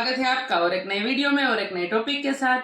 स्वागत है आपका और एक नए वीडियो में और एक नए टॉपिक के साथ।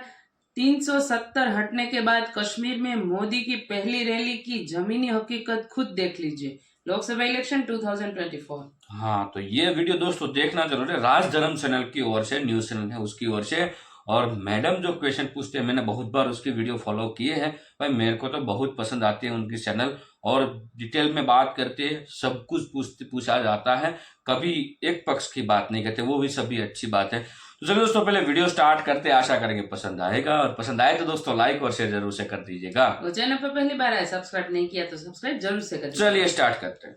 370 हटने के बाद कश्मीर में मोदी की पहली रैली की जमीनी हकीकत खुद देख लीजिए। लोकसभा इलेक्शन 2024। हाँ, तो ये वीडियो दोस्तों देखना जरूर है। राज धर्म चैनल की ओर से, न्यूज चैनल है उसकी ओर से। और मैडम जो क्वेश्चन पूछते हैं, मैंने बहुत बार उसकी वीडियो फॉलो किए हैं भाई, मेरे को तो बहुत पसंद आती है उनकी चैनल। और डिटेल में बात करते हैं, सब कुछ पूछा जाता है, कभी एक पक्ष की बात नहीं करते, वो भी सभी अच्छी बात है। तो चलिए दोस्तों, पहले वीडियो स्टार्ट करते हैं। आशा करेंगे पसंद आएगा, और पसंद आए तो दोस्तों लाइक और शेयर जरूर से कर दीजिएगा। तो चैनल पर पहली बार आए, सब्सक्राइब नहीं किया तो सब्सक्राइब जरूर से कर दीजिए। चलिए स्टार्ट करते हैं।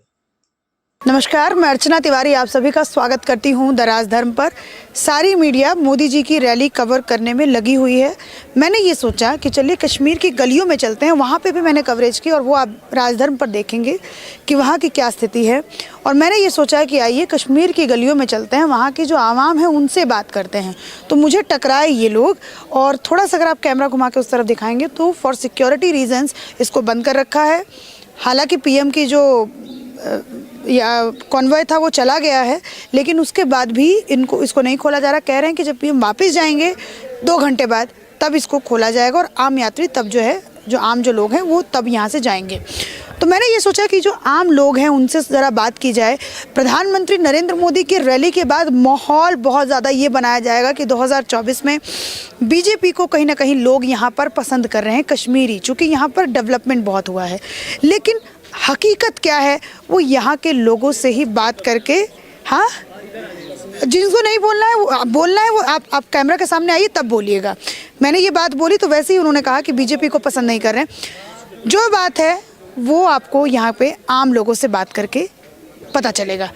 नमस्कार, मैं अर्चना तिवारी आप सभी का स्वागत करती हूं दराज धर्म पर। सारी मीडिया मोदी जी की रैली कवर करने में लगी हुई है। मैंने ये सोचा कि चलिए कश्मीर की गलियों में चलते हैं, वहाँ पे भी मैंने कवरेज की और वो आप राजधर्म पर देखेंगे कि वहाँ की क्या स्थिति है। और मैंने ये सोचा कि आइए कश्मीर की गलियों में चलते हैं, वहाँ की जो आवाम है उनसे बात करते हैं। तो मुझे टकराए ये लोग, और थोड़ा सा अगर आप कैमरा घुमा के उस तरफ दिखाएंगे तो फॉर सिक्योरिटी रीजन्स इसको बंद कर रखा है। हालांकि पीएम की जो या कॉन्वॉय था वो चला गया है, लेकिन उसके बाद भी इसको नहीं खोला जा रहा। कह रहे हैं कि जब पीएम वापस जाएंगे 2 घंटे बाद तब इसको खोला जाएगा, और आम यात्री तब जो आम लोग हैं वो तब यहाँ से जाएंगे। तो मैंने ये सोचा कि जो आम लोग हैं उनसे ज़रा बात की जाए। प्रधानमंत्री नरेंद्र मोदी की रैली के बाद माहौल बहुत ज़्यादा ये बनाया जाएगा कि 2024 में बीजेपी को कहीं ना कहीं लोग यहाँ पर पसंद कर रहे हैं कश्मीरी, चूँकि यहाँ पर डेवलपमेंट बहुत हुआ है। लेकिन हकीकत क्या है वो यहाँ के लोगों से ही बात करके, हाँ, जिनको नहीं बोलना है वो बोलना है, वो आप कैमरा के सामने आइए तब बोलिएगा। मैंने ये बात बोली तो वैसे ही उन्होंने कहा कि बीजेपी को पसंद नहीं कर रहे हैं। जो बात है वो आपको यहाँ पे आम लोगों से बात करके पता चलेगा।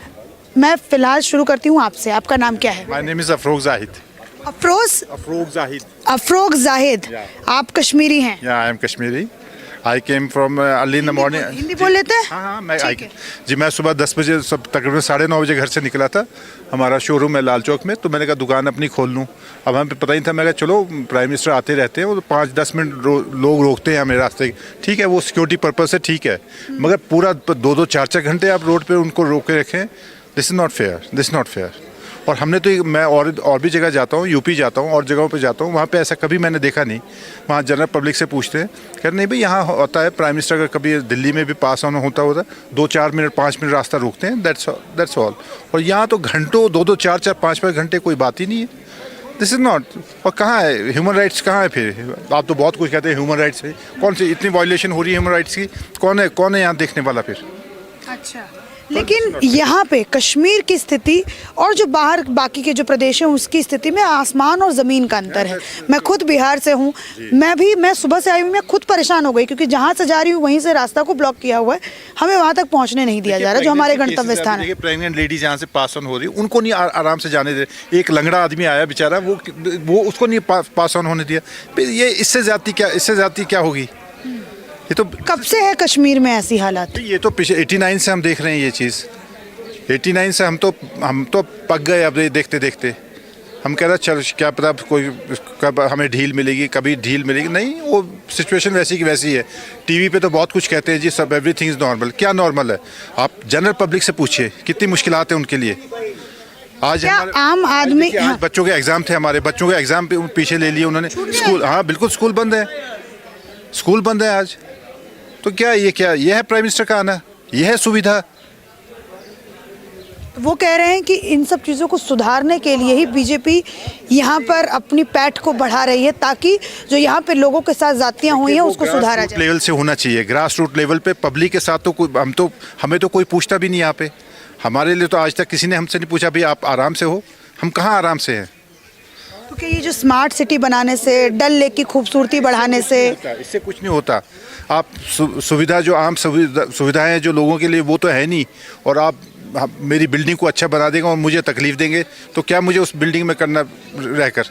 मैं फिलहाल शुरू करती हूँ आपसे। आपका नाम क्या है? My name is Afrok Zahid. Afrok Zahid. आप कश्मीरी हैं? Yeah I am Kashmiri. I came from early in the morning. Hindi बोल लेते हैं? हाँ, मैं सुबह 10 बजे, सब तकरीबन 9:30 बजे घर से निकला था। हमारा शोरूम है लाल चौक में, तो मैंने कहा दुकान अपनी खोल लूँ। अब हमें पता ही था, मैं कहा चलो प्राइम मिनिस्टर आते रहते हैं, वो तो 5-10 मिनट लोग रोकते हैं हमें रास्ते, ठीक है, वो सिक्योरिटी पर्पज से ठीक है, मगर पूरा 2-2, 4-4 घंटे आप रोड पर उनको रोक के रखें, दिस इज़ नॉट फेयर। और हमने तो मैं और भी जगह जाता हूँ, यूपी जाता हूँ और जगहों पे जाता हूँ, वहाँ पे ऐसा कभी मैंने देखा नहीं। वहाँ जनरल पब्लिक से पूछते हैं, कहते नहीं भाई यहाँ होता है, प्राइम मिनिस्टर का कभी दिल्ली में भी पास ऑन होता 2-4 मिनट 5 मिनट रास्ता रोकते हैं, दैट्स ऑल। और यहाँ तो घंटों 2-2, 4-4, 5-5 घंटे कोई बात ही नहीं है। This is not. और कहाँ है ह्यूमन राइट्स, कहाँ है फिर? आप तो बहुत कुछ कहते हैं ह्यूमन राइट्स है, कौन सी इतनी वायलेशन हो रही है ह्यूमन राइट्स की? कौन है यहाँ देखने वाला फिर? अच्छा, लेकिन यहाँ पे कश्मीर की स्थिति और जो बाहर बाकी के जो प्रदेश हैं उसकी स्थिति में आसमान और ज़मीन का अंतर है। मैं खुद बिहार से हूँ, मैं सुबह से आई हूँ, मैं खुद परेशान हो गई क्योंकि जहाँ से जा रही हूँ वहीं से रास्ता को ब्लॉक किया हुआ है, हमें वहाँ तक पहुँचने नहीं दिया जा रहा जो हमारे गंतव्य स्थान है। प्रेग्नेंट लेडीज यहाँ से पास ऑन हो रही, उनको नहीं आराम से जाने दे। एक लंगड़ा आदमी आया बेचारा, वो उसको नहीं पास ऑन होने दिया। ये इससे ज़्यादा क्या होगी? ये तो कब से है कश्मीर में ऐसी हालात? ये तो पिछले 89 से हम देख रहे हैं ये चीज़। 89 से हम तो पक गए अब देखते देखते। हम कह रहे चल क्या पता कब हमें ढील मिलेगी, कभी ढील मिलेगी, नहीं, वो सिचुएशन वैसी की वैसी है। टीवी पे तो बहुत कुछ कहते हैं जी, सब एवरीथिंग इज़ नॉर्मल। क्या नॉर्मल है? आप जनरल पब्लिक से पूछिए कितनी मुश्किलात है उनके लिए। आज आम आदमी, आज बच्चों के एग्ज़ाम थे, हमारे बच्चों के एग्ज़ाम पीछे ले लिए उन्होंने। स्कूल, हाँ बिल्कुल स्कूल बंद है आज। तो क्या ये है प्राइम मिनिस्टर का आना? ये है सुविधा? वो कह रहे हैं कि इन सब चीज़ों को सुधारने के लिए ही बीजेपी यहाँ पर अपनी पैठ को बढ़ा रही है, ताकि जो यहाँ पे लोगों के साथ जातियाँ हुई हैं उसको सुधारा जाए। लेवल से होना चाहिए, ग्रास रूट लेवल पे, पब्लिक के साथ तो हमें तो कोई पूछता भी नहीं यहाँ पे। हमारे लिए तो आज तक किसी ने हमसे नहीं पूछा भाई आप आराम से हो। हम कहाँ आराम से हैं? तो क्या ये जो स्मार्ट सिटी बनाने से, डल लेक की खूबसूरती बढ़ाने से, इससे कुछ नहीं होता। आप सुविधा जो आम सुविधाएं हैं जो लोगों के लिए, वो तो है नहीं। और आप मेरी बिल्डिंग को अच्छा बना देंगे और मुझे तकलीफ देंगे, तो क्या मुझे उस बिल्डिंग में करना रहकर?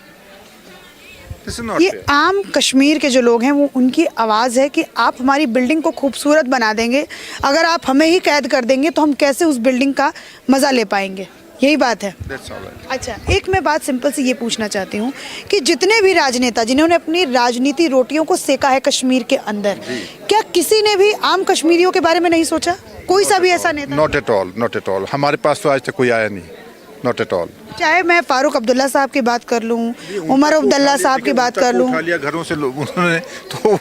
ये आम कश्मीर के जो लोग हैं वो उनकी आवाज़ है कि आप हमारी बिल्डिंग को खूबसूरत बना देंगे, अगर आप हमें ही कैद कर देंगे तो हम कैसे उस बिल्डिंग का मज़ा ले पाएंगे। यही बात है। अच्छा, एक मैं बात सिंपल से ये पूछना चाहती हूँ कि जितने भी राजनेता जिन्होंने अपनी राजनीति रोटियों को सेका है कश्मीर के अंदर, क्या किसी ने भी आम कश्मीरियों के बारे में नहीं सोचा? कोई सा भी ऐसा नेता? Not at all. हमारे पास तो आज तक कोई आया नहीं। Not at all. चाहे मैं फारूक अब्दुल्ला साहब की बात कर लूँ, उमर अब्दुल्ला साहब की बात कर लूँ, उठा लिया घरों से उन्होंने, तो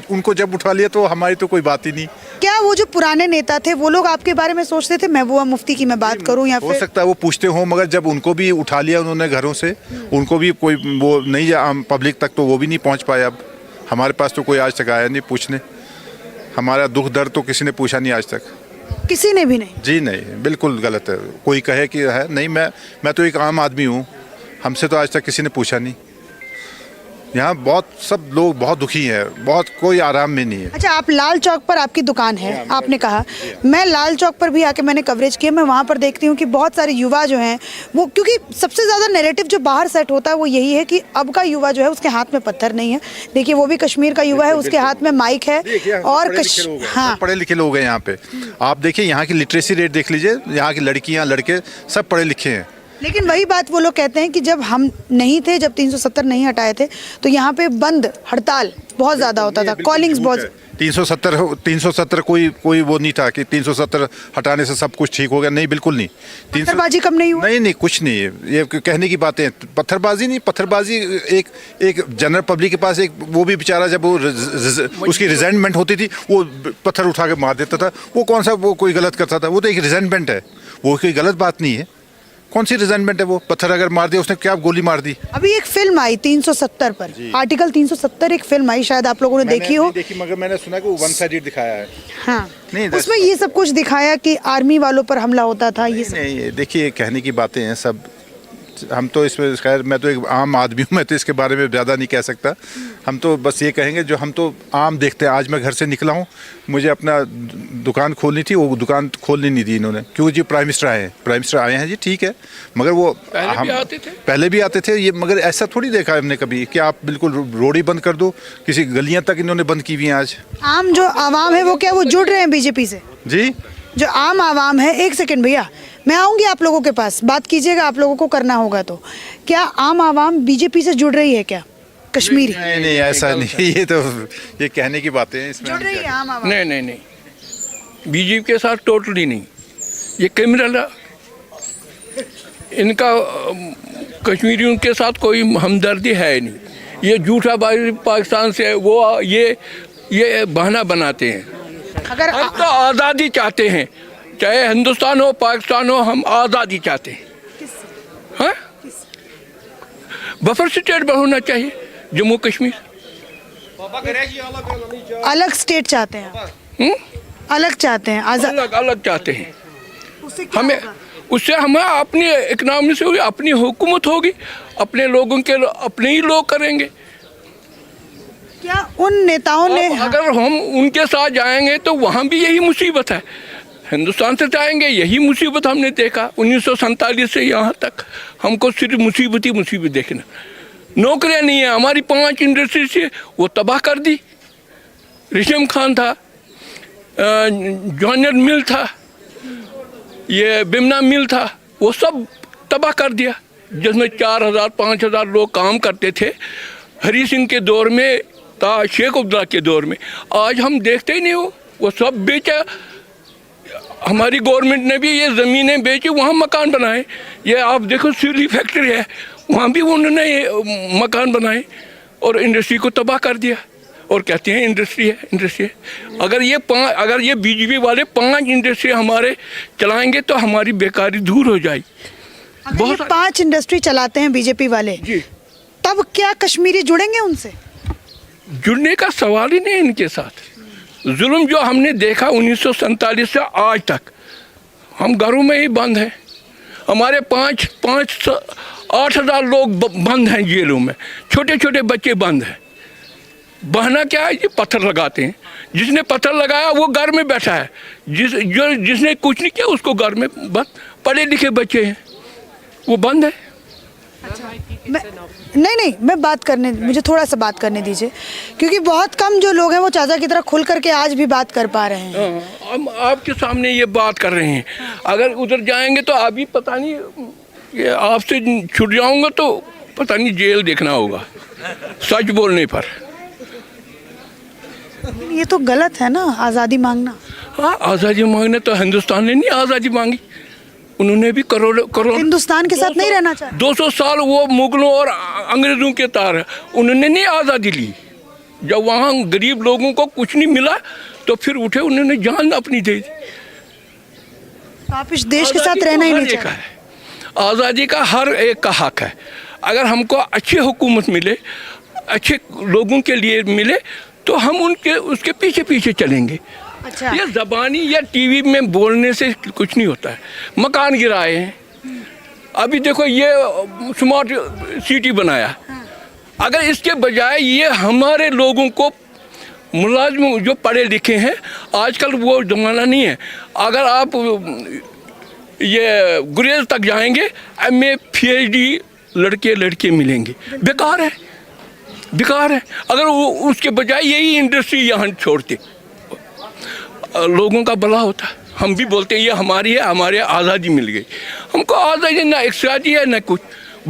उनको जब उठा लिया तो हमारी तो कोई बात ही नहीं। क्या वो जो पुराने नेता थे वो लोग आपके बारे में सोचते थे? महबूबा मुफ्ती की मैं बात करूं या हो फिर सकता है वो पूछते हो, मगर जब उनको भी उठा लिया उन्होंने घरों से, उनको भी कोई वो नहीं आम पब्लिक तक तो वो भी नहीं पहुंच पाए। अब हमारे पास तो कोई आज तक आया नहीं पूछने, हमारा दुख दर्द तो किसी ने पूछा नहीं आज तक। किसी ने भी नहीं? जी नहीं, बिल्कुल गलत है। कोई कहे कि है नहीं, मैं तो एक आम आदमी हूँ, हमसे तो आज तक किसी ने पूछा नहीं। यहाँ बहुत सब लोग बहुत दुखी हैं, बहुत कोई आराम में नहीं है। अच्छा, आप लाल चौक पर आपकी दुकान है, आपने कहा। मैं लाल चौक पर भी आके मैंने कवरेज किया, मैं वहाँ पर देखती हूँ कि बहुत सारे युवा जो हैं वो, क्योंकि सबसे ज़्यादा नैरेटिव जो बाहर सेट होता है वो यही है कि अब का युवा जो है उसके हाथ में पत्थर नहीं है। देखिए वो भी कश्मीर का युवा है, उसके हाथ में माइक है और हाँ, पढ़े लिखे लोग हैं यहाँ पे। आप देखिए यहाँ की लिटरेसी रेट देख लीजिए, यहाँ की लड़कियाँ लड़के सब पढ़े लिखे हैं। लेकिन वही बात वो लोग कहते हैं कि जब हम नहीं थे, जब 370 नहीं हटाए थे तो यहाँ पे बंद हड़ताल बहुत ज़्यादा होता था, कॉलिंग्स बहुत। 370 कोई वो नहीं था कि 370 हटाने से सब कुछ ठीक हो गया, नहीं बिल्कुल नहीं। पत्थरबाजी कम नहीं हुआ? नहीं कुछ नहीं है, ये कहने की बातें। पत्थरबाजी नहीं, पत्थरबाजी एक जनरल पब्लिक के पास एक वो भी बेचारा जब वो उसकी रिजेंटमेंट होती थी वो पत्थर उठा के मार देता था। वो कौन सा वो कोई गलत करता था? वो तो एक रिजेंटमेंट है, वो कोई गलत बात नहीं है। कौन सी रिजेंटमेंट है वो? पत्थर अगर मार दिया उसने, क्या गोली मार दी? अभी एक फिल्म आई 370 पर, आर्टिकल 370 एक फिल्म आई, शायद आप लोगों ने देखी हो। देखी, मगर मैंने सुना कि वो वन साइडेड दिखाया है। हाँ, नहीं, उसमें ये सब कुछ दिखाया कि आर्मी वालों पर हमला होता था। ये सब नहीं, देखिए कहने की बातें हैं सब। हम तो इसमें खैर, मैं तो एक आम आदमी हूँ, मैं तो इसके बारे में ज़्यादा नहीं कह सकता। हम तो बस ये कहेंगे जो हम तो आम देखते हैं। आज मैं घर से निकला हूँ, मुझे अपना दुकान खोलनी थी, वो दुकान खोलने नहीं दी इन्होंने, क्योंकि जी प्राइम मिनिस्टर आए हैं। प्राइम मिनिस्टर आए हैं जी, ठीक है, मगर वो पहले भी आते थे ये, मगर ऐसा थोड़ी देखा है हमने कभी कि आप बिल्कुल रोड ही बंद कर दो। किसी गलियाँ तक इन्होंने बंद की हुई हैं आज। आम जो आवाम है वो क्या वो जुड़ रहे हैं बीजेपी से? जी, जो आम आवाम है, एक सेकंड भैया, मैं आऊंगी आप लोगों के पास, बात कीजिएगा, आप लोगों को करना होगा तो। क्या आम आवाम बीजेपी से जुड़ रही है क्या? कश्मीरी नहीं ऐसा नहीं, ये तो ये कहने की बातें हैं। इसमें जुड़ रही है आम आवाम? नहीं, बीजेपी के साथ टोटली नहीं। ये क्रिमिनल, इनका कश्मीरियों के साथ कोई हमदर्दी है नहीं। ये झूठा पाकिस्तान से वो ये बहाना बनाते हैं। अगर हम तो आज़ादी चाहते हैं, चाहे हिंदुस्तान हो पाकिस्तान हो, हम आज़ादी चाहते हैं। हाँ, बफर स्टेट पर होना चाहिए जम्मू कश्मीर। अलग स्टेट चाहते हैं, अलग चाहते हैं, अलग चाहते हैं। उससे क्या हमें होगा? उससे हमें अपनी इकनॉमी से होगी, अपनी हुकूमत होगी, अपने लोगों के अपने ही लोग करेंगे। क्या उन नेताओं ने अगर हम उनके साथ जाएंगे तो वहाँ भी यही मुसीबत है। हिंदुस्तान से जाएंगे, यही मुसीबत हमने देखा 1947 से यहाँ तक। हमको सिर्फ मुसीबत ही मुसीबत देखना। नौकरियाँ नहीं है, हमारी 5 इंडस्ट्री से वो तबाह कर दी। रेशम खान था, जॉनर मिल था, ये बिमना मिल था, वो सब तबाह कर दिया, जिसमें 4000 5000 लोग काम करते थे हरी सिंह के दौर में, शेख अब्दुल्ला के दौर में। आज हम देखते ही नहीं हो, वो सब बेचा। हमारी गवर्नमेंट ने भी ये ज़मीनें बेची, वहाँ मकान बनाए। ये आप देखो सीली फैक्ट्री है, वहाँ भी उन्होंने मकान बनाए और इंडस्ट्री को तबाह कर दिया। और कहते हैं इंडस्ट्री है। अगर ये बीजेपी वाले 5 इंडस्ट्री हमारे चलाएंगे तो हमारी बेकारी दूर हो जाएगी। अगर ये 5 इंडस्ट्री चलाते हैं बीजेपी वाले जी, तब क्या कश्मीरी जुड़ेंगे उनसे? जुड़ने का सवाल ही नहीं इनके साथ। जुल्म जो हमने देखा 1947 से आज तक, हम घरों में ही बंद हैं। हमारे 8,000 लोग बंद हैं जेलों में, छोटे छोटे बच्चे बंद हैं। बहाना क्या है? ये पत्थर लगाते हैं। जिसने पत्थर लगाया वो घर में बैठा है, जिसने कुछ नहीं किया उसको घर में बंद। पढ़े लिखे बच्चे हैं, वो बंद है। नहीं, मैं बात करने, मुझे थोड़ा सा बात करने दीजिए, क्योंकि बहुत कम जो लोग हैं वो चाचा की तरह खुल करके आज भी बात कर पा रहे हैं। हम आपके सामने ये बात कर रहे हैं। अगर उधर जाएंगे तो अभी पता नहीं, ये आपसे छूट जाऊंगा तो पता नहीं जेल देखना होगा सच बोलने पर। ये तो गलत है ना, आज़ादी मांगना। हाँ, आज़ादी मांगने तो हिंदुस्तान ने नहीं आज़ादी मांगी, उन्होंने भी करोड़ हिंदुस्तान के साथ नहीं रहना चाहते। 200 साल वो मुगलों और अंग्रेज़ों के तार, उन्होंने नहीं आज़ादी ली। जब वहाँ गरीब लोगों को कुछ नहीं मिला तो फिर उठे, उन्होंने जान अपनी दे दी। तो आप इस देश के साथ रहना ही नहीं आज़ादी का चाहते। है, आज़ादी का हर एक का हक है। अगर हमको अच्छी हुकूमत मिले, अच्छे लोगों के लिए मिले, तो हम उनके उसके पीछे पीछे चलेंगे। अच्छा, ये ज़बानी या टीवी में बोलने से कुछ नहीं होता है। मकान गिराए हैं, अभी देखो ये स्मार्ट सिटी बनाया। अगर इसके बजाय ये हमारे लोगों को, मुलाजिम जो पढ़े लिखे हैं, आजकल वो ज़माना नहीं है। अगर आप ये गुरेज तक जाएंगे, MA PhD लड़के लड़के मिलेंगे। बेकार है, बेकार है। अगर वो उसके बजाय यही इंडस्ट्री यहाँ छोड़ते, लोगों का भला होता। हम भी बोलते हैं ये हमारी है, हमारे आज़ादी मिल गई। हमको आज़ादी ना एक्साइटी है ना कुछ।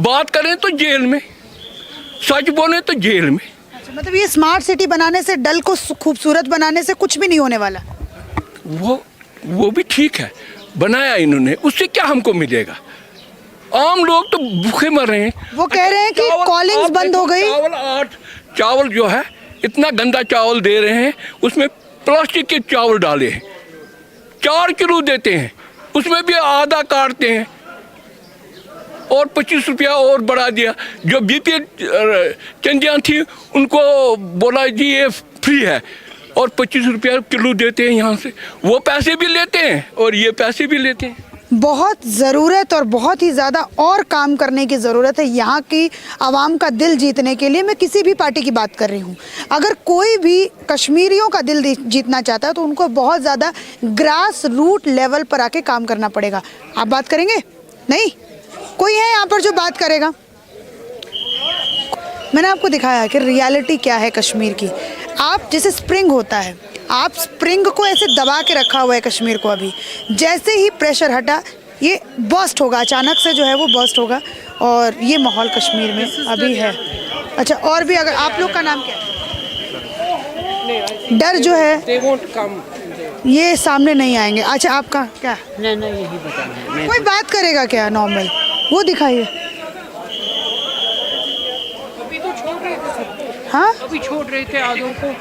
बात करें तो जेल में, सच बोले तो जेल में। अच्छा, मतलब ये स्मार्ट सिटी बनाने से, डल को खूबसूरत बनाने से कुछ भी नहीं होने वाला। वो भी ठीक है, बनाया इन्होंने, उससे क्या हमको मिलेगा? आम लोग तो भूखे मर रहे हैं। वो कह रहे हैं कि कॉलिंग्स बंद हो गई। चावल जो है इतना गंदा चावल दे रहे हैं, उसमें प्लास्टिक के चावल डाले हैं। 4 किलो देते हैं, उसमें भी आधा काटते हैं और 25 रुपया और बढ़ा दिया। जो BP चंदियाँ थी उनको बोला जी ये फ्री है, और 25 रुपया किलो देते हैं यहाँ से। वो पैसे भी लेते हैं और ये पैसे भी लेते हैं। बहुत ज़रूरत और बहुत ही ज़्यादा और काम करने की ज़रूरत है यहाँ की आवाम का दिल जीतने के लिए। मैं किसी भी पार्टी की बात कर रही हूँ, अगर कोई भी कश्मीरियों का दिल जीतना चाहता है तो उनको बहुत ज़्यादा ग्रास रूट लेवल पर आके काम करना पड़ेगा। आप बात करेंगे? नहीं, कोई है यहाँ पर जो बात करेगा? मैंने आपको दिखाया कि रियलिटी क्या है कश्मीर की। आप जैसे स्प्रिंग होता है, आप स्प्रिंग को ऐसे दबा के रखा हुआ है कश्मीर को। अभी जैसे ही प्रेशर हटा ये बर्स्ट होगा, अचानक से जो है वो बर्स्ट होगा। और ये माहौल कश्मीर में अभी है। अच्छा, और भी अगर आप लोग का नाम क्या है? डर जो है ये सामने नहीं आएंगे। अच्छा, आपका क्या? नहीं यही बताना है। कोई बात करेगा क्या नॉर्मल? वो दिखाइए। अभी तो छोड़ रहे थे सब, हाँ, अभी छोड़ रहे थे आधों को।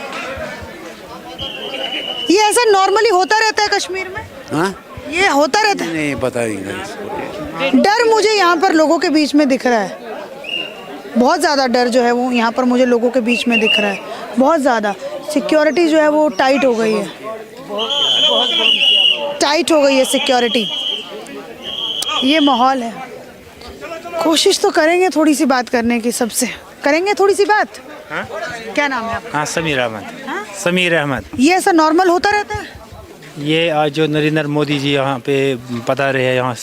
ये ऐसा नॉर्मली होता रहता है कश्मीर में? हाँ? ये होता रहता है? नहीं बताएंगे इसको। डर मुझे यहाँ पर लोगों के बीच में दिख रहा है, बहुत ज़्यादा डर जो है वो यहाँ पर मुझे लोगों के बीच में दिख रहा है। बहुत ज़्यादा सिक्योरिटी जो है वो टाइट हो गई है, टाइट हो गई है सिक्योरिटी। ये माहौल है। कोशिश तो करेंगे थोड़ी सी बात करने की, सबसे करेंगे थोड़ी सी बात। हाँ? क्या नाम है आपका? हाँ, समीर अहमद। हाँ? समीर अहमद। ये ऐसा नॉर्मल होता रहता है? ये आज जो नरेंद्र मोदी जी यहाँ पे पधारे हैं यहाँ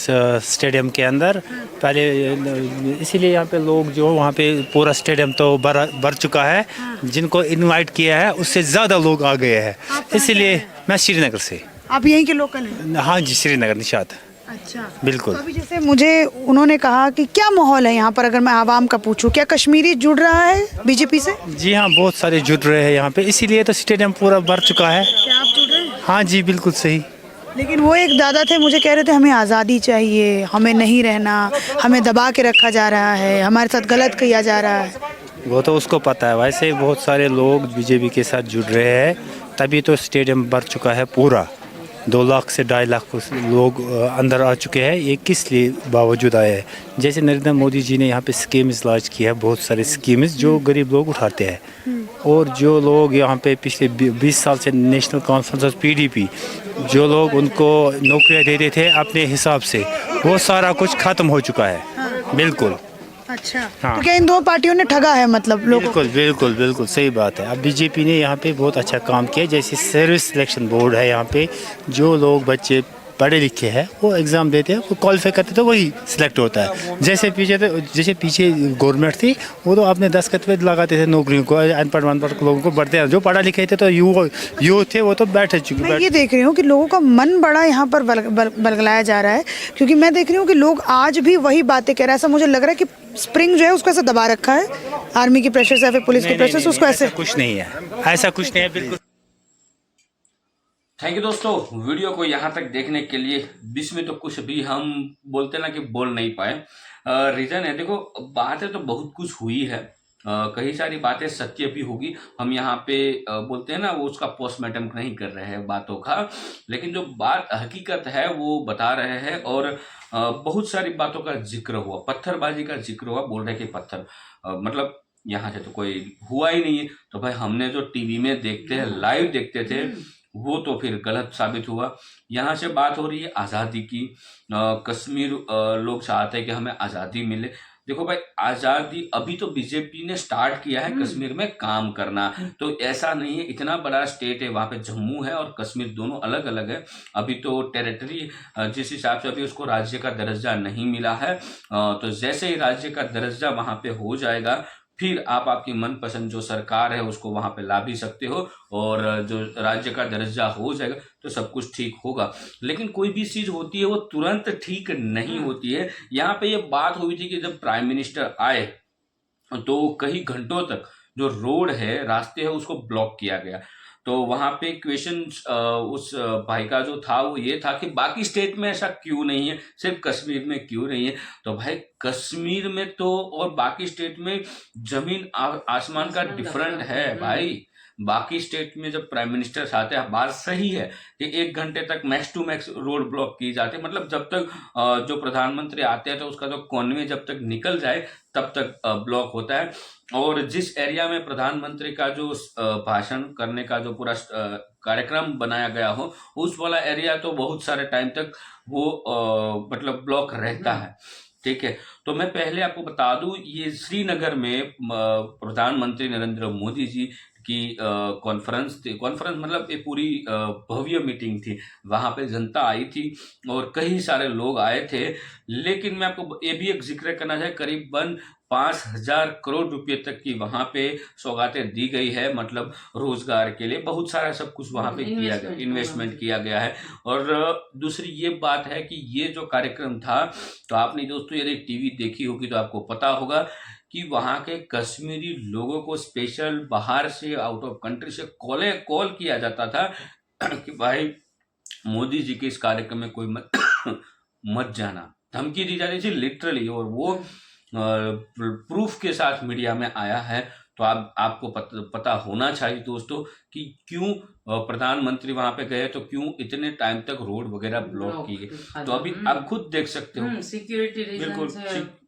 स्टेडियम के अंदर, पहले इसीलिए यहाँ पे लोग जो वहाँ पे पूरा स्टेडियम तो भर चुका है। जिनको इनवाइट किया है उससे ज़्यादा लोग आ गए हैं। इसीलिए मैं श्रीनगर से। आप यहीं के लोकल हैं? हाँ जी, श्रीनगर निशात। अच्छा, बिल्कुल। तो अभी जैसे मुझे उन्होंने कहा कि क्या माहौल है यहाँ पर, अगर मैं आवाम का पूछूं, क्या कश्मीरी जुड़ रहा है बीजेपी से? जी हाँ, बहुत सारे जुड़ रहे हैं यहाँ पे, इसीलिए तो स्टेडियम पूरा भर चुका है। क्या आप जुड़ रहे हैं? हाँ जी, बिल्कुल सही। लेकिन वो एक दादा थे, मुझे कह रहे थे हमें आज़ादी चाहिए, हमें नहीं रहना, हमें दबा के रखा जा रहा है, हमारे साथ गलत किया जा रहा है। वो तो उसको पता है। वैसे बहुत सारे लोग बीजेपी के साथ जुड़ रहे हैं, तभी तो स्टेडियम भर चुका है पूरा। 2 लाख से 2.5 लाख लोग अंदर आ चुके हैं। ये किस लिए बावजूद आए हैं? जैसे नरेंद्र मोदी जी ने यहाँ पे स्कीम्स लॉन्च की है, बहुत सारे स्कीम्स जो गरीब लोग उठाते हैं। और जो लोग यहाँ पे पिछले 20 साल से नेशनल कॉन्फ्रेंस ऑफ PDP जो लोग उनको नौकरियाँ देते थे अपने हिसाब से, वो सारा कुछ ख़त्म हो चुका है। बिल्कुल। अच्छा, हाँ। तो क्या इन दो पार्टियों ने ठगा है मतलब लोगों को? बिल्कुल बिल्कुल बिल्कुल सही बात है। अब बीजेपी ने यहाँ पे बहुत अच्छा काम किया। जैसे सर्विस सिलेक्शन बोर्ड है, यहाँ पे जो लोग बच्चे पढ़े लिखे हैं वो एग्ज़ाम देते हैं, वो क्वालिफाई करते हैं तो वही सिलेक्ट होता है। जैसे पीछे गवर्नमेंट थी, वो तो अपने दस्तखत पे लगाते थे नौकरियों को, अनपढ़ लोगों को बढ़ते हैं। जो पढ़ा लिखे थे तो यूथ थे वो तो बैठ चुके। मैं ये देख रही हूँ कि लोगों का मन बड़ा यहाँ पर बलगलाया जा रहा है, क्योंकि मैं देख रही हूँ कि लोग आज भी वही बातें कह रहे हैं। ऐसा मुझे लग रहा है कि स्प्रिंग जो है उसको ऐसे दबा रखा है, आर्मी की प्रेशर से या फिर पुलिस के प्रेशर से, उसको ऐसे। कुछ नहीं है, ऐसा कुछ नहीं है। बिल्कुल थैंक यू दोस्तों, वीडियो को यहाँ तक देखने के लिए। बीच में तो कुछ भी हम बोलते ना कि बोल नहीं पाए। रीजन है, देखो बातें तो बहुत कुछ हुई है, कई सारी बातें सत्य भी होगी। हम यहाँ पे बोलते हैं ना, वो उसका पोस्टमार्टम नहीं कर रहे हैं बातों का, लेकिन जो बात हकीकत है वो बता रहे हैं। और बहुत सारी बातों का जिक्र हुआ, पत्थरबाजी का जिक्र हुआ, बोल रहे कि पत्थर मतलब यहाँ से तो कोई हुआ ही नहीं है। तो भाई हमने जो टीवी में देखते हैं, लाइव देखते थे, वो तो फिर गलत साबित हुआ। यहाँ से बात हो रही है आज़ादी की। कश्मीर लोग चाहते हैं कि हमें आज़ादी मिले। देखो भाई, आज़ादी अभी तो बीजेपी ने स्टार्ट किया है कश्मीर में काम करना, तो ऐसा नहीं है। इतना बड़ा स्टेट है, वहाँ पे जम्मू है और कश्मीर दोनों अलग अलग है। अभी तो टेरिटरी जिस हिसाब से अभी उसको राज्य का दर्जा नहीं मिला है, तो जैसे ही राज्य का दर्जा वहाँ पे हो जाएगा, फिर आप आपकी मनपसंद जो सरकार है उसको वहां पे ला भी सकते हो, और जो राज्य का दर्जा हो जाएगा तो सब कुछ ठीक होगा। लेकिन कोई भी चीज होती है वो तुरंत ठीक नहीं होती है। यहाँ पे ये बात हुई थी कि जब प्राइम मिनिस्टर आए तो कई घंटों तक जो रोड है, रास्ते है, उसको ब्लॉक किया गया। तो वहां पे क्वेश्चन उस भाई का जो था वो ये था कि बाकी स्टेट में ऐसा क्यों नहीं है, सिर्फ कश्मीर में क्यों नहीं है। तो भाई कश्मीर में तो और बाकी स्टेट में जमीन आसमान का डिफरेंट है भाई। बाकी स्टेट में जब प्राइम मिनिस्टर आते हैं, बात सही है कि 1 घंटे तक max to max road block की जाती है, मतलब जब तक जो प्रधानमंत्री आते हैं तो उसका जो कॉन्वे जब तक निकल जाए तब तक ब्लॉक होता है। और जिस एरिया में प्रधानमंत्री का जो भाषण करने का जो पूरा कार्यक्रम बनाया गया हो, उस वाला एरिया तो बहुत सारे टाइम तक वो मतलब ब्लॉक रहता है। ठीक है, तो मैं पहले आपको बता दूं, ये श्रीनगर में प्रधानमंत्री नरेंद्र मोदी जी की कॉन्फ्रेंस थी। कॉन्फ्रेंस मतलब ये पूरी भव्य मीटिंग थी, वहां पे जनता आई थी और कई सारे लोग आए थे। लेकिन मैं आपको ये भी एक जिक्र करना चाहिए, करीबन 5,000 करोड़ रुपए तक की वहां पे सौगातें दी गई है, मतलब रोजगार के लिए बहुत सारा सब कुछ वहां पे किया गया, इन्वेस्टमेंट किया गया है। और दूसरी ये बात है कि ये जो कार्यक्रम था, तो आपने दोस्तों यदि टीवी देखी होगी तो आपको पता होगा कि वहां के कश्मीरी लोगों को स्पेशल बाहर से, आउट ऑफ कंट्री से कॉल किया जाता था कि भाई मोदी जी के इस कार्यक्रम में कोई मत जाना। धमकी दी जाती थी लिटरली, और वो प्रूफ के साथ मीडिया में आया है। तो आपको पता होना चाहिए दोस्तों कि क्यों प्रधानमंत्री वहां पे गए, तो क्यों इतने टाइम तक रोड वगैरह ब्लॉक की गई। तो अभी आप खुद देख सकते हो, सिक्योरिटी रीजन, बिल्कुल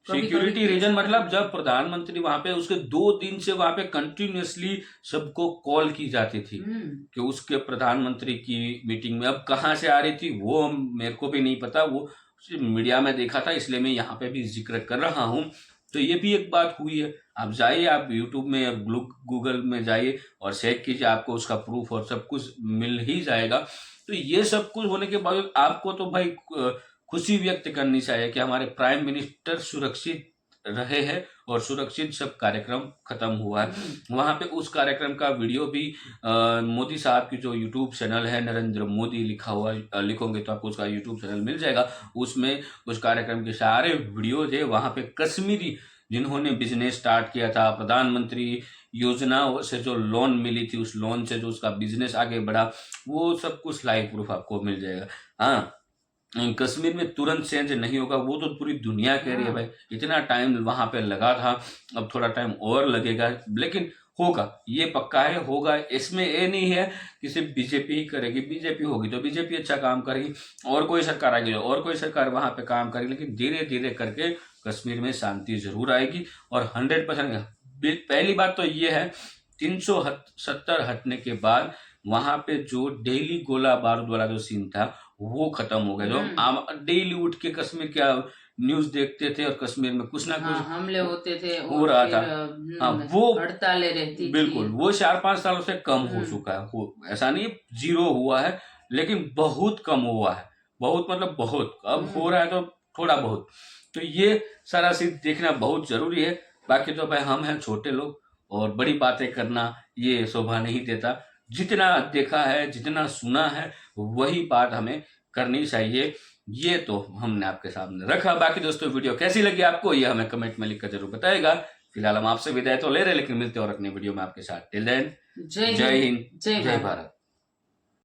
सिक्योरिटी रीजन, मतलब जब प्रधानमंत्री वहां पे, उसके 2 दिन से वहां पे कंटिन्यूअसली सबको कॉल की जाती थी कि उसके प्रधानमंत्री की मीटिंग में। अब कहाँ से आ रही थी वो मेरे को भी नहीं पता, वो मीडिया में देखा था, इसलिए मैं यहाँ पे भी जिक्र कर रहा हूँ। तो ये भी एक बात हुई है। आप जाइए, आप यूट्यूब में या गूगल में जाइए और चेक कीजिए, आपको उसका प्रूफ और सब कुछ मिल ही जाएगा। तो ये सब कुछ होने के बाद आपको तो भाई खुशी व्यक्त करनी चाहिए कि हमारे प्राइम मिनिस्टर सुरक्षित रहे हैं और सुरक्षित सब कार्यक्रम खत्म हुआ है। वहां पे उस कार्यक्रम का वीडियो भी मोदी साहब की जो यूट्यूब चैनल है, नरेंद्र मोदी लिखा हुआ, लिखोगे तो आपको उसका यूट्यूब चैनल मिल जाएगा। उसमें उस कार्यक्रम के सारे वीडियोज है। वहां पे कश्मीरी जिन्होंने बिजनेस स्टार्ट किया था, प्रधानमंत्री योजना से जो लोन मिली थी, उस लोन से जो उसका बिजनेस आगे बढ़ा, वो सब कुछ लाइव प्रूफ आपको मिल जाएगा। हाँ, कश्मीर में तुरंत चेंज नहीं होगा, वो तो पूरी दुनिया कह रही है भाई। इतना टाइम वहां पे लगा था, अब थोड़ा टाइम और लगेगा, लेकिन होगा, ये पक्का है, होगा। इसमें ये नहीं है कि सिर्फ बीजेपी ही करेगी। बीजेपी होगी तो बीजेपी अच्छा काम करेगी, और कोई सरकार आएगी और कोई सरकार वहां पे काम करेगी, लेकिन धीरे धीरे करके कश्मीर में शांति जरूर आएगी। और 100% पहली बात तो ये है, 370 हटने के बाद वहां पे जो डेली गोला बारूद वाला जो सीन था वो खत्म हो गया। जो हम डेली उठ के कश्मीर क्या न्यूज देखते थे और कश्मीर में कुछ ना कुछ हमले होते थे, हो रहा था। हाँ, वो हड़तालें रहती बिल्कुल, वो 4-5 सालों से कम हो चुका है। ऐसा नहीं 0 हुआ है, लेकिन बहुत कम हुआ है, बहुत मतलब बहुत। अब हो रहा है तो थोड़ा बहुत। तो ये सारा चीज देखना बहुत जरूरी है। बाकी तो भाई हम हैं छोटे लोग, और बड़ी बातें करना ये शोभा नहीं देता। जितना देखा है, जितना सुना है, वही बात हमें करनी चाहिए। ये तो हमने आपके सामने रखा। बाकी दोस्तों वीडियो कैसी लगी आपको, ये हमें कमेंट में लिखकर जरूर बताएगा। फिलहाल हम आपसे विदाई तो ले रहे, लेकिन मिलते और अपने वीडियो में आपके साथ। टिल देन, जय हिंद, जय भारत।